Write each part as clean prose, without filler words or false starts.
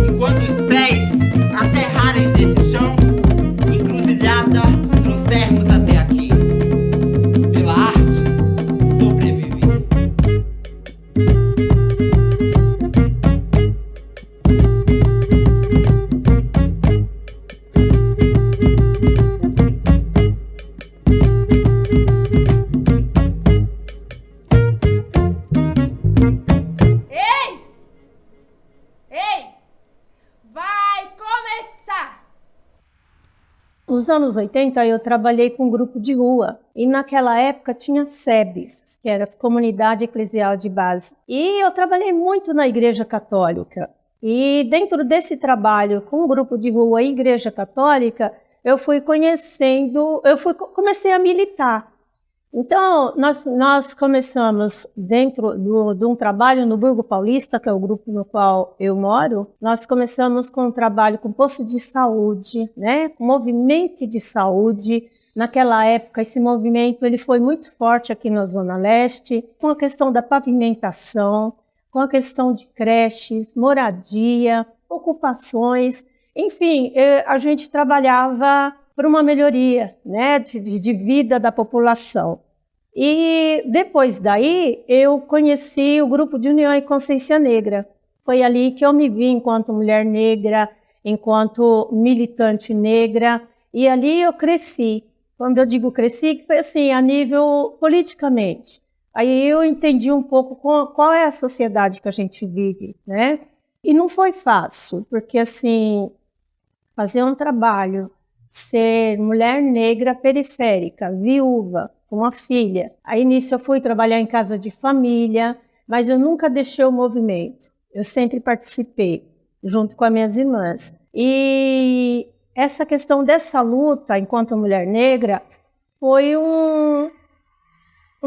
Enquanto os pés aterrarem desse chão, encruzilhada trouxermos até aqui. Pela arte, sobreviver. Ei! Ei! Vai começar! Nos anos 80, eu trabalhei com um grupo de rua. E naquela época tinha SEBs, que era Comunidade Eclesial de Base. E eu trabalhei muito na Igreja Católica. E dentro desse trabalho com o grupo de rua e Igreja Católica, eu fui comecei a militar. Então, nós começamos dentro de um trabalho no Burgo Paulista, que é o grupo no qual eu moro, nós começamos com um trabalho com posto de saúde, né, com movimento de saúde. Naquela época, esse movimento ele foi muito forte aqui na Zona Leste, com a questão da pavimentação, com a questão de creches, moradia, ocupações, enfim, a gente trabalhava por uma melhoria, né, de vida da população. E depois daí, eu conheci o grupo de União e Consciência Negra. Foi ali que eu me vi enquanto mulher negra, enquanto militante negra, e ali eu cresci. Quando eu digo cresci, foi assim, a nível politicamente. Aí eu entendi um pouco qual é a sociedade que a gente vive, né? E não foi fácil, porque assim, fazer um trabalho, ser mulher negra periférica, viúva, com uma filha. Aí nisso eu fui trabalhar em casa de família, mas eu nunca deixei o movimento. Eu sempre participei, junto com as minhas irmãs. E essa questão dessa luta, enquanto mulher negra, foi um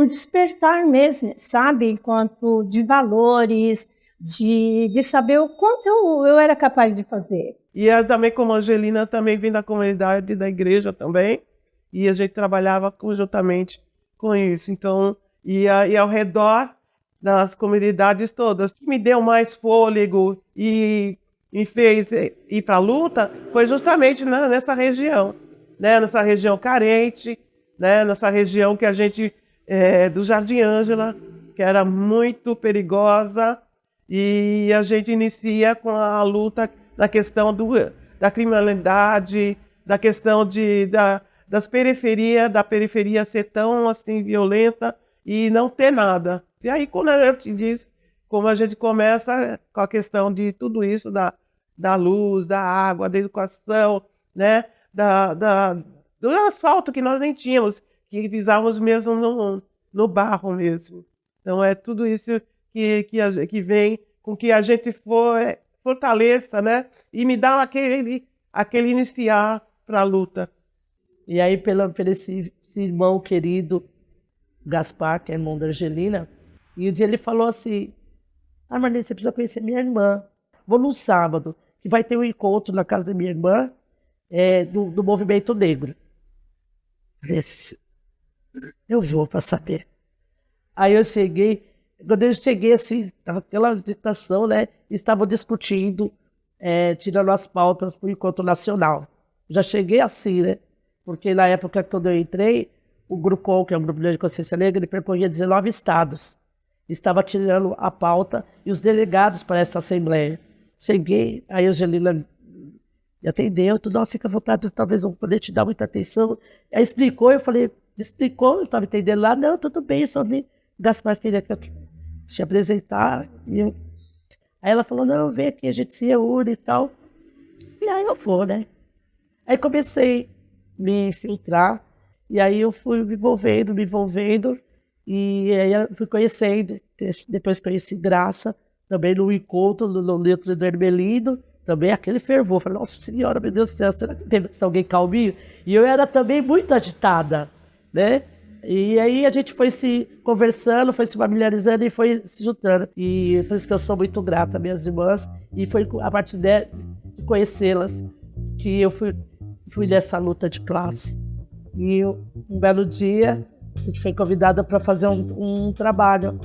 despertar mesmo, sabe? Enquanto de valores, de saber o quanto eu era capaz de fazer. E eu também, como Angelina, também vim da comunidade da igreja também, e a gente trabalhava conjuntamente com isso. Então, e ao redor das comunidades todas. O que me deu mais fôlego e me fez ir para a luta foi justamente nessa região, né? Nessa região carente, né? Nessa região que a gente, do Jardim Ângela, que era muito perigosa, e a gente inicia com a luta na questão da criminalidade, da questão das periferias, da periferia ser tão assim violenta e não ter nada. E aí, quando eu te disse, como a gente começa com a questão de tudo isso, da luz, da água, da educação, né? Do asfalto que nós nem tínhamos, que pisávamos mesmo no barro mesmo. Então é tudo isso que vem com que a gente fortaleça, né? E me dá aquele iniciar para a luta. E aí, pelo esse irmão querido, Gaspar, que é irmão da Angelina, e um dia ele falou assim, Marlene, você precisa conhecer minha irmã. Vou no sábado, que vai ter um encontro na casa da minha irmã, do movimento negro. Eu vou para saber. Aí eu cheguei, quando eu cheguei assim, estava aquela agitação, né? Estavam discutindo, tirando as pautas para o encontro nacional. Já cheguei assim, né? porque na época quando eu entrei, o GRUCON, que é o Grupo de Consciência Negra, ele percorria 19 estados. Estava tirando a pauta e os delegados para essa assembleia. Cheguei, aí a Angelina me atendeu, tudo, fica à vontade, talvez eu poder te dar muita atenção. Aí explicou, eu falei, explicou, eu estava entendendo lá, não, tudo bem, só vim Gaspar Filha que eu te apresentar. Aí ela falou, não, vem aqui, a gente se reúne e tal. E aí eu vou, né? Aí comecei a me infiltrar, e aí eu fui me envolvendo, e aí eu fui conhecendo, depois conheci Graça, também no encontro, no Litro do Hermelino, também aquele fervor. Falei, nossa senhora, meu Deus do céu, será que teve que ser alguém calminho? E eu era também muito agitada, né? E aí a gente foi se conversando, foi se familiarizando e foi se juntando. E por isso que eu sou muito grata às minhas irmãs, e foi a partir de conhecê-las que eu fui nessa luta de classe. E um belo dia, a gente foi convidada para fazer um trabalho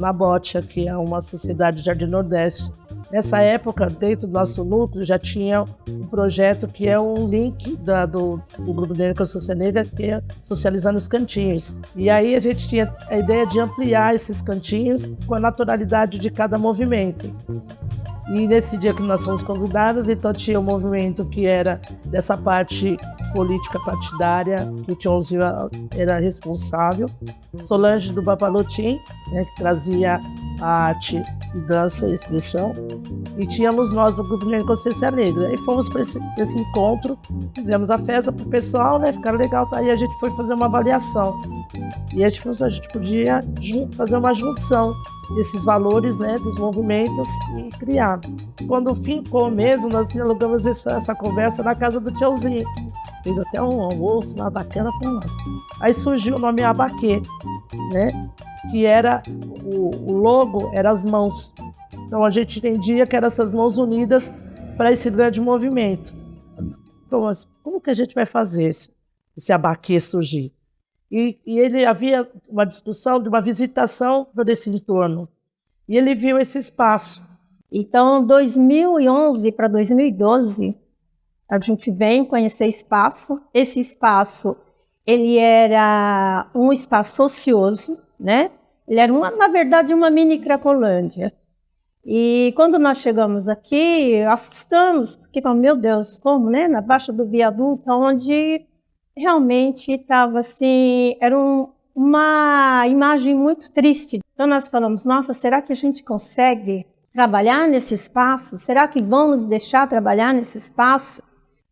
na Botia, que é uma sociedade de Jardim Nordeste. Nessa época, dentro do nosso núcleo, já tinha um projeto que é um link do Grupo Negro Consciência Negra, que é Socializando os Cantinhos. E aí a gente tinha a ideia de ampliar esses cantinhos com a naturalidade de cada movimento. E nesse dia que nós fomos convidadas, então tinha um movimento que era dessa parte política partidária, que o Tchonzinho era responsável, Solange do Papalotim, né, que trazia a arte e dança e expressão, e tínhamos nós do Grupo Negro Consciência Negra. E fomos para esse encontro, fizemos a festa para o pessoal, né, ficaram legal, aí a gente foi fazer uma avaliação. E a gente podia fazer uma junção desses valores, né, dos movimentos e criar. Quando ficou mesmo, nós dialogamos essa conversa na casa do Tchãozinho. Fez até um almoço lá bacana para nós. Aí surgiu o nome Abaquê, né, que era, o logo era as mãos. Então a gente entendia que eram essas mãos unidas para esse grande movimento. Então, como que a gente vai fazer esse Abaquê surgir? E ele havia uma discussão de uma visitação por esse entorno. E ele viu esse espaço. Então, 2011 para 2012, a gente vem conhecer espaço. Esse espaço, ele era um espaço ocioso, né? Ele era, na verdade, uma mini Cracolândia. E quando nós chegamos aqui, assustamos, porque, meu Deus, como, né? Na Baixa do Viaduto, onde realmente estava assim, era uma imagem muito triste. Então nós falamos, nossa, será que a gente consegue trabalhar nesse espaço? Será que vamos deixar trabalhar nesse espaço?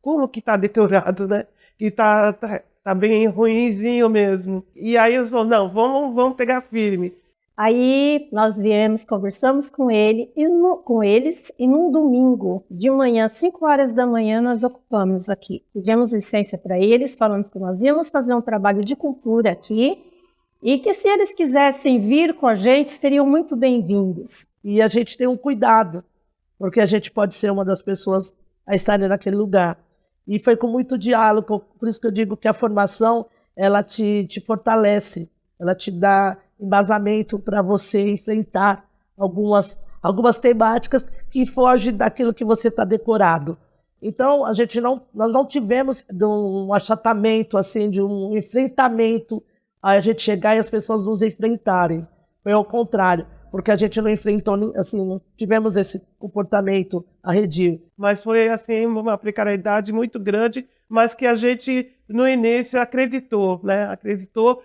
Como que está deteriorado, né? Que tá bem ruinzinho mesmo. E aí eu falei, não, vamos pegar firme. Aí nós viemos, conversamos com eles, e num domingo de manhã, 5 horas da manhã, nós ocupamos aqui. Pedimos licença para eles, falamos que nós íamos fazer um trabalho de cultura aqui, e que se eles quisessem vir com a gente, seriam muito bem-vindos. E a gente tem um cuidado, porque a gente pode ser uma das pessoas a estarem naquele lugar. E foi com muito diálogo, por isso que eu digo que a formação, ela te fortalece, ela te dá embasamento para você enfrentar algumas temáticas que fogem daquilo que você está decorado. Então, nós não tivemos um achatamento, assim, de um enfrentamento, a gente chegar e as pessoas nos enfrentarem. Foi ao contrário, porque a gente não enfrentou, assim, não tivemos esse comportamento arredio. Mas foi, assim, uma precariedade muito grande, mas que a gente, no início, acreditou, né? Acreditou,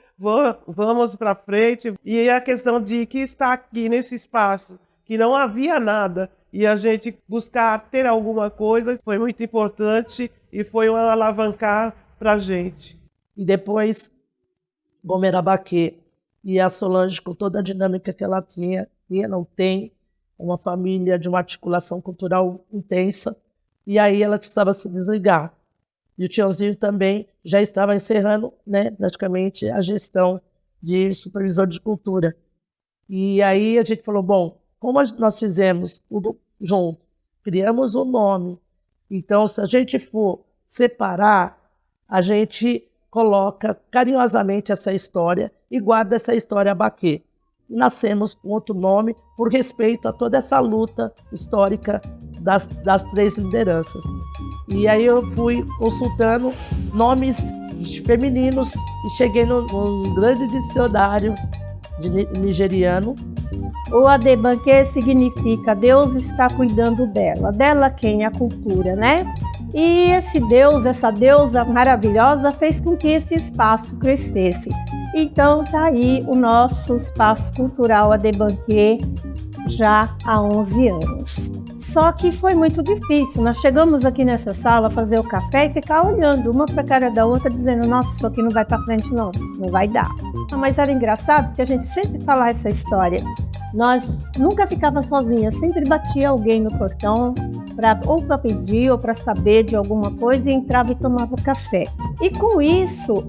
vamos para frente. E a questão de que está aqui nesse espaço, que não havia nada, e a gente buscar ter alguma coisa, foi muito importante e foi um alavancar para a gente. E depois, Gomer Abaquê e a Solange, com toda a dinâmica que ela não tem, uma família de uma articulação cultural intensa, e aí ela precisava se desligar. E o Tchãozinho também já estava encerrando, né, praticamente a gestão de supervisor de cultura. E aí a gente falou, bom, como nós fizemos tudo junto, criamos um nome, então se a gente for separar, a gente coloca carinhosamente essa história e guarda essa história Abaquê. Nascemos com outro nome por respeito a toda essa luta histórica das 3 lideranças. E aí eu fui consultando nomes femininos e cheguei num grande dicionário nigeriano. O Adebanke significa Deus está cuidando dela. Dela quem? A cultura, né? E esse Deus, essa deusa maravilhosa, fez com que esse espaço crescesse. Então tá aí o nosso espaço cultural Adebanke já há 11 anos. Só que foi muito difícil. Nós chegamos aqui nessa sala a fazer o café e ficar olhando uma para a cara da outra, dizendo: nossa, isso aqui não vai para frente não vai dar. Mas era engraçado porque a gente sempre falava essa história. Nós nunca ficava sozinha, sempre batia alguém no portão ou para pedir ou para saber de alguma coisa, e entrava e tomava café. E com isso,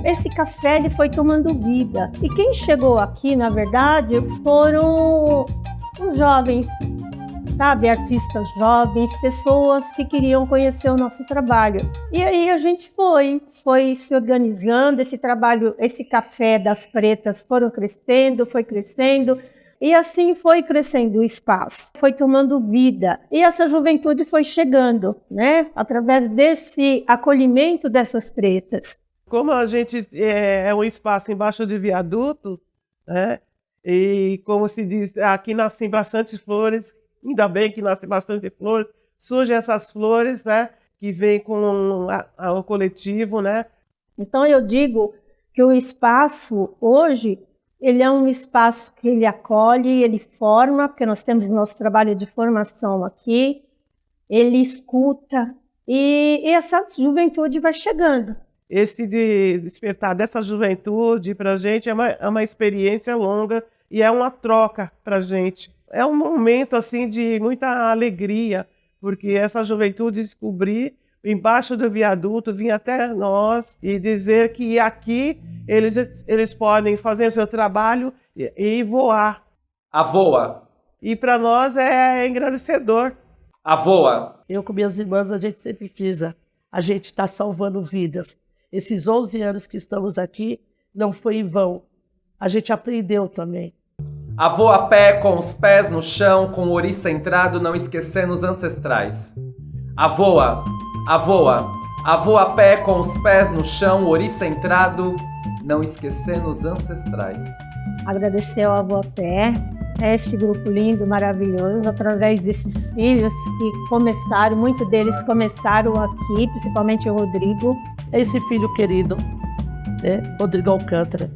esse café ele foi tomando vida. E quem chegou aqui, na verdade, foram os jovens, sabe? Artistas jovens, pessoas que queriam conhecer o nosso trabalho. E aí a gente foi se organizando, esse trabalho, esse café das pretas foi crescendo. E assim foi crescendo o espaço, foi tomando vida. E essa juventude foi chegando, né? Através desse acolhimento dessas pretas. Como a gente é um espaço embaixo de viaduto, né? E como se diz, aqui nascem bastante flores, ainda bem que nascem bastante flores, surgem essas flores, né? Que vêm com o coletivo, né? Então eu digo que o espaço hoje, ele é um espaço que ele acolhe, ele forma, porque nós temos nosso trabalho de formação aqui, ele escuta, e essa juventude vai chegando. Esse de despertar dessa juventude para a gente é uma experiência longa e é uma troca para a gente. É um momento assim de muita alegria, porque essa juventude descobrir embaixo do viaduto, vir até nós e dizer que aqui eles podem fazer o seu trabalho e voar. A voa. E para nós é engrandecedor. A voa. Eu com minhas irmãs, a gente sempre frisa. A gente está salvando vidas. Esses 11 anos que estamos aqui não foi em vão. A gente aprendeu também. A voa a pé, com os pés no chão, com o ori centrado, não esquecendo os ancestrais. A voa. A voa. A voa a pé, com os pés no chão, ori centrado, não esquecendo os ancestrais. Agradecer ao Avô a Pé, este grupo lindo, maravilhoso, através desses filhos que começaram, muitos deles começaram aqui, principalmente o Rodrigo. Esse filho querido, né, Rodrigo Alcântara,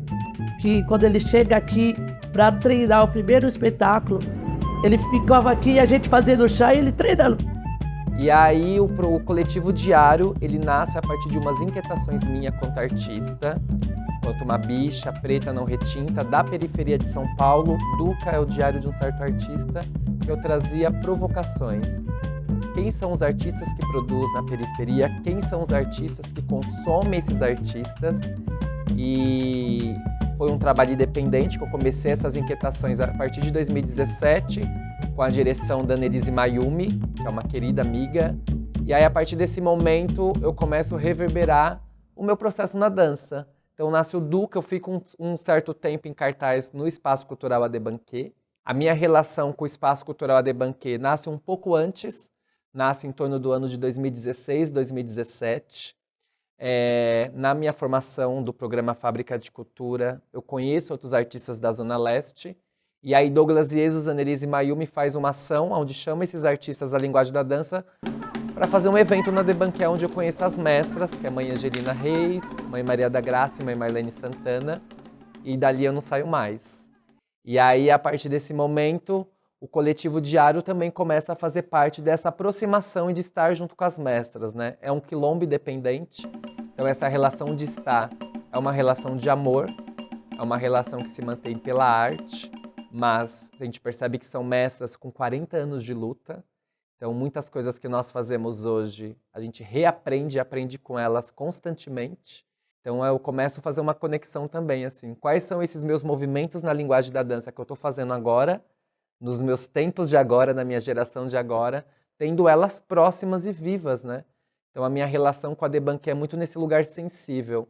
que quando ele chega aqui para treinar o primeiro espetáculo, ele ficava aqui e a gente fazendo chá e ele treinando. E aí o coletivo diário, ele nasce a partir de umas inquietações minhas quanto artista, quanto uma bicha preta não retinta da periferia de São Paulo. Duca é o diário de um certo artista, que eu trazia provocações. Quem são os artistas que produzem na periferia? Quem são os artistas que consomem esses artistas? E foi um trabalho independente que eu comecei essas inquietações a partir de 2017, com a direção da Annelise Mayumi, que é uma querida amiga. E aí, a partir desse momento, eu começo a reverberar o meu processo na dança. Então, nasce o Duca, eu fico um certo tempo em cartaz no Espaço Cultural Adebanke. A minha relação com o Espaço Cultural Adebanke nasce um pouco antes, nasce em torno do ano de 2016, 2017. Na minha formação do programa Fábrica de Cultura, eu conheço outros artistas da Zona Leste. E aí Douglas Jesus, Annelise Mayumi faz uma ação onde chama esses artistas da linguagem da dança para fazer um evento na Adebanke, onde eu conheço as mestras, que é a mãe Angelina Reis, mãe Maria da Graça e mãe Marlene Santana. E dali eu não saio mais. E aí, a partir desse momento, o coletivo diário também começa a fazer parte dessa aproximação e de estar junto com as mestras, né? É um quilombo independente, então essa relação de estar é uma relação de amor, é uma relação que se mantém pela arte, mas a gente percebe que são mestras com 40 anos de luta, então muitas coisas que nós fazemos hoje, a gente reaprende e aprende com elas constantemente. Então eu começo a fazer uma conexão também, assim, quais são esses meus movimentos na linguagem da dança que eu estou fazendo agora, nos meus tempos de agora, na minha geração de agora, tendo elas próximas e vivas, né? Então a minha relação com a Adebanke é muito nesse lugar sensível,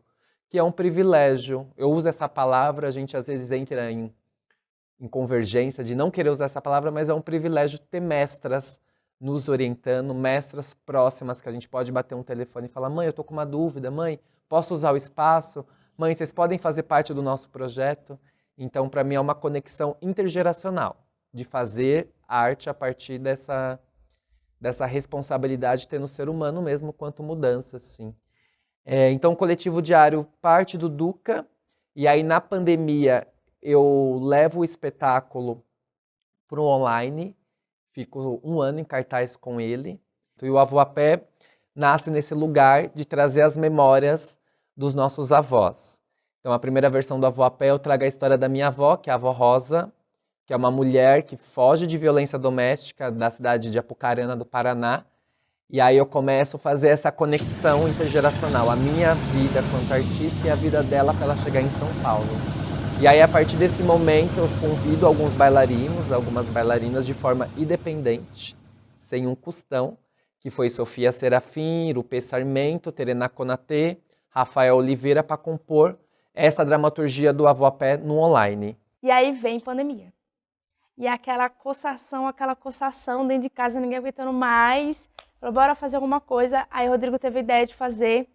que é um privilégio. Eu uso essa palavra, a gente às vezes entra em convergência de não querer usar essa palavra, mas é um privilégio ter mestras nos orientando, mestras próximas que a gente pode bater um telefone e falar: mãe, eu tô com uma dúvida, mãe, posso usar o espaço? Mãe, vocês podem fazer parte do nosso projeto? Então, para mim, é uma conexão intergeracional de fazer arte a partir dessa responsabilidade de ter no ser humano mesmo quanto mudança, assim. Então, o Coletivo Diário parte do Duca, e aí na pandemia eu levo o espetáculo para o online, fico 1 ano em cartaz com ele. E o Avô a Pé nasce nesse lugar de trazer as memórias dos nossos avós. Então, a primeira versão do Avô a Pé eu trago a história da minha avó, que é a avó Rosa, que é uma mulher que foge de violência doméstica da cidade de Apucarana, do Paraná. E aí eu começo a fazer essa conexão intergeracional, a minha vida quanto artista e a vida dela para ela chegar em São Paulo. E aí, a partir desse momento, eu convido alguns bailarinos, algumas bailarinas de forma independente, sem um custão, que foi Sofia Serafim, Irupê Sarmento, Terena Konatê, Rafael Oliveira, para compor essa dramaturgia do Avô a Pé no online. E aí vem pandemia. E aquela coçação dentro de casa, ninguém aguentando mais. Falou, bora fazer alguma coisa. Aí o Rodrigo teve a ideia de fazer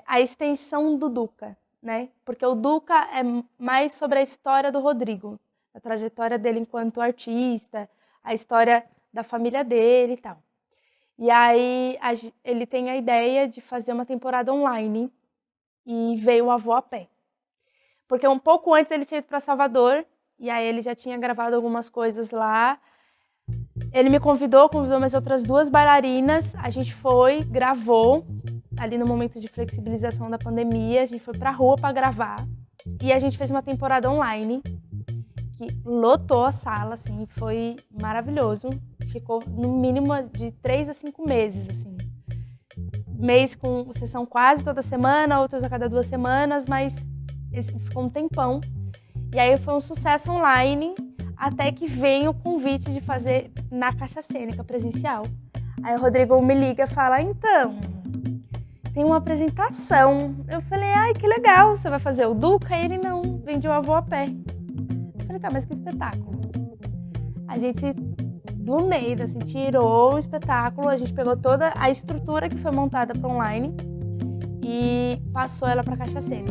a extensão do Duca, né? Porque o Duca é mais sobre a história do Rodrigo, a trajetória dele enquanto artista, a história da família dele e tal. E aí ele tem a ideia de fazer uma temporada online e veio o Avô a Pé. Porque um pouco antes ele tinha ido para Salvador e aí ele já tinha gravado algumas coisas lá. Ele me convidou mais outras 2 bailarinas, a gente foi, gravou, ali no momento de flexibilização da pandemia, a gente foi pra rua para gravar e a gente fez uma temporada online que lotou a sala, assim, foi maravilhoso, ficou no mínimo de 3 a 5 meses, assim, mês com sessão quase toda semana, outros a cada 2 semanas, mas ficou um tempão e aí foi um sucesso online. Até que vem o convite de fazer na Caixa Cênica presencial. Aí o Rodrigo me liga e fala, então, tem uma apresentação. Eu falei, ai, que legal, você vai fazer o Duca? E ele, não, vende o Avô a Pé. Eu falei, tá, mas que espetáculo. A gente, do Neida, assim, tirou o espetáculo, a gente pegou toda a estrutura que foi montada para online e passou ela para Caixa Cênica.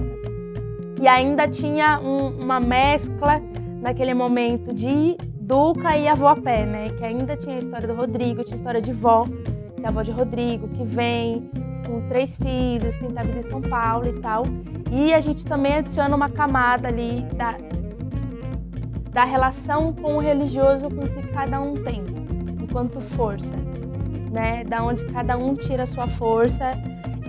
E ainda tinha uma mescla naquele momento de Duca e Avô a Pé, né? Que ainda tinha a história do Rodrigo, tinha a história de vó, que é a avó de Rodrigo, que vem com 3 filhos, tentar vida em São Paulo e tal. E a gente também adiciona uma camada ali da relação com o religioso com que cada um tem, enquanto força, né? Da onde cada um tira a sua força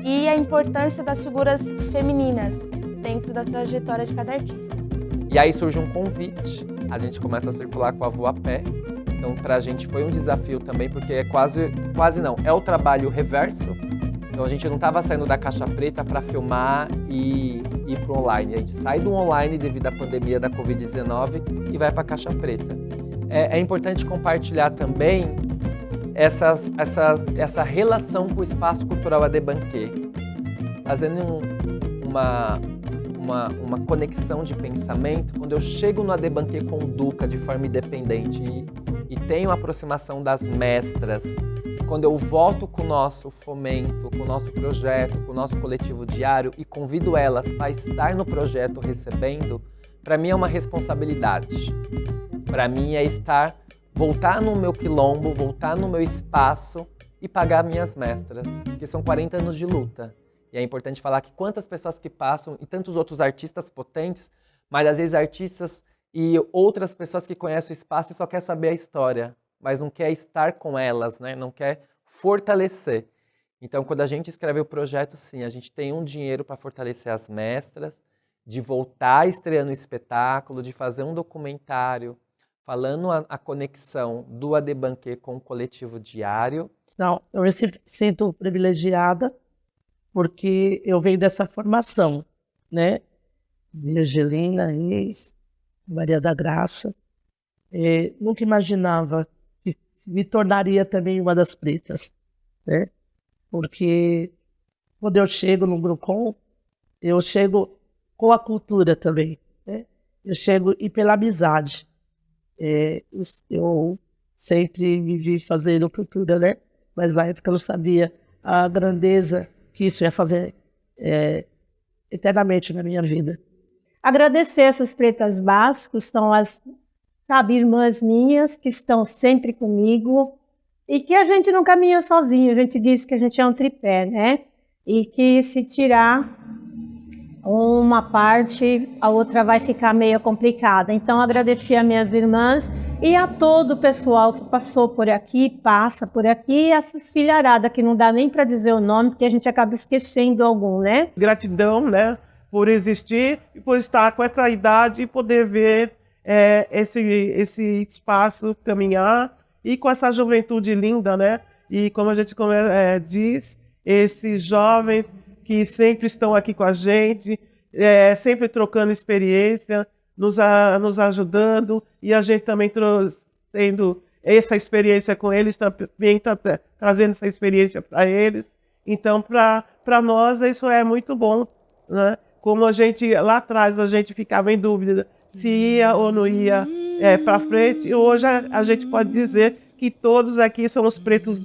e a importância das figuras femininas dentro da trajetória de cada artista. E aí surge um convite, a gente começa a circular com o Avô a Pé. Então, pra gente foi um desafio também, porque é quase não, é o trabalho reverso. Então, a gente não estava saindo da caixa preta para filmar e ir pro online. A gente sai do online devido à pandemia da Covid-19 e vai para a caixa preta. É importante compartilhar também essa relação com o espaço cultural Adebanquet, fazendo uma conexão de pensamento. Quando eu chego no Adebanquet com o Duca de forma independente e tenho a aproximação das mestras, quando eu volto com o nosso fomento, com o nosso projeto, com o nosso coletivo diário e convido elas para estar no projeto recebendo, para mim é uma responsabilidade. Para mim é voltar no meu quilombo, voltar no meu espaço e pagar minhas mestras, que são 40 anos de luta. E é importante falar que quantas pessoas que passam, e tantos outros artistas potentes, mas às vezes artistas e outras pessoas que conhecem o espaço e só quer saber a história, mas não quer estar com elas, né? Não quer fortalecer. Então, quando a gente escreve o projeto, sim, a gente tem um dinheiro para fortalecer as mestras, de voltar estreando o espetáculo, de fazer um documentário, falando a conexão do Adebanquet com o coletivo diário. Não, eu me sinto privilegiada, porque eu venho dessa formação, né? De Angelina, Maria da Graça. Nunca imaginava que me tornaria também uma das pretas, né? Porque quando eu chego no Grucom, eu chego com a cultura também, né? Eu chego e pela amizade. Eu sempre me vi fazendo cultura, né? Mas na época eu não sabia a grandeza que isso ia fazer eternamente na minha vida. Agradecer essas pretas básicas, que são as, sabe, irmãs minhas, que estão sempre comigo, e que a gente não caminha sozinho, a gente diz que a gente é um tripé, né? E que se tirar uma parte, a outra vai ficar meio complicada. Então, agradecer a minhas irmãs e a todo o pessoal que passou por aqui, passa por aqui, e essas filharadas que não dá nem para dizer o nome, porque a gente acaba esquecendo algum, né? Gratidão, né, por existir e por estar com essa idade e poder ver esse espaço caminhar e com essa juventude linda, né? E como a gente diz, esses jovens que sempre estão aqui com a gente, sempre trocando experiência, nos ajudando, e a gente também tendo essa experiência com eles, também está trazendo essa experiência para eles. Então, para nós, isso é muito bom, né? Como a gente, lá atrás, a gente ficava em dúvida se ia ou não ia para frente, e hoje a gente pode dizer que todos aqui são os pretos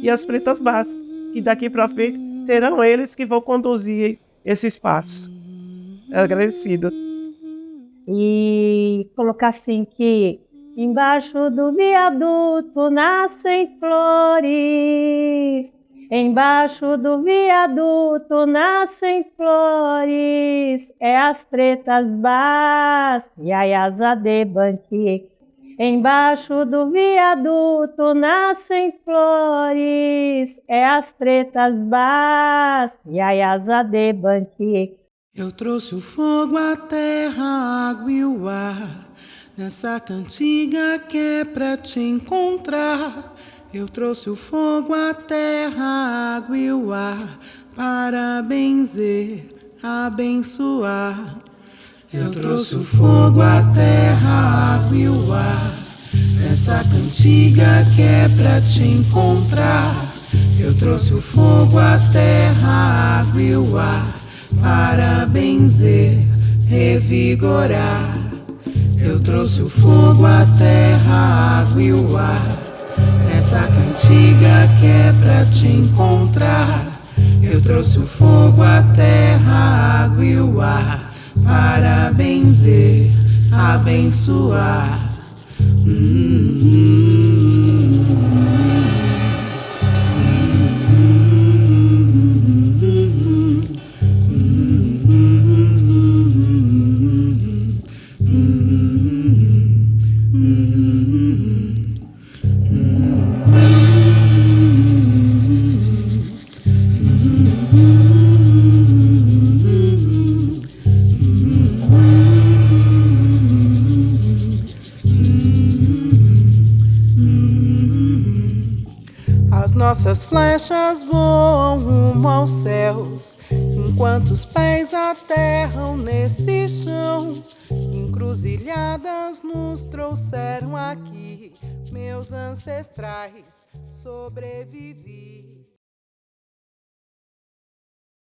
e as pretas básicas, que daqui para frente serão eles que vão conduzir esse espaço. Agradecido. E colocar assim que embaixo do viaduto nascem flores, embaixo do viaduto nascem flores, é as pretas bás e a asa de banquier. Embaixo do viaduto nascem flores, é as pretas bás e a asa de banquier. Eu trouxe o fogo, a terra, a água e o ar, nessa cantiga que é pra te encontrar. Eu trouxe o fogo, a terra, a água e o ar, para benzer, abençoar. Eu trouxe o fogo, a terra, a água e o ar, nessa cantiga que é pra te encontrar. Eu trouxe o fogo, a terra, a água e o ar, para benzer, revigorar. Eu trouxe o fogo, a terra, a água e o ar, nessa cantiga que é pra te encontrar. Eu trouxe o fogo, a terra, a água e o ar, para benzer, abençoar. Nossas flechas voam rumo aos céus, enquanto os pés aterram nesse chão. Encruzilhadas nos trouxeram aqui, meus ancestrais sobrevivi.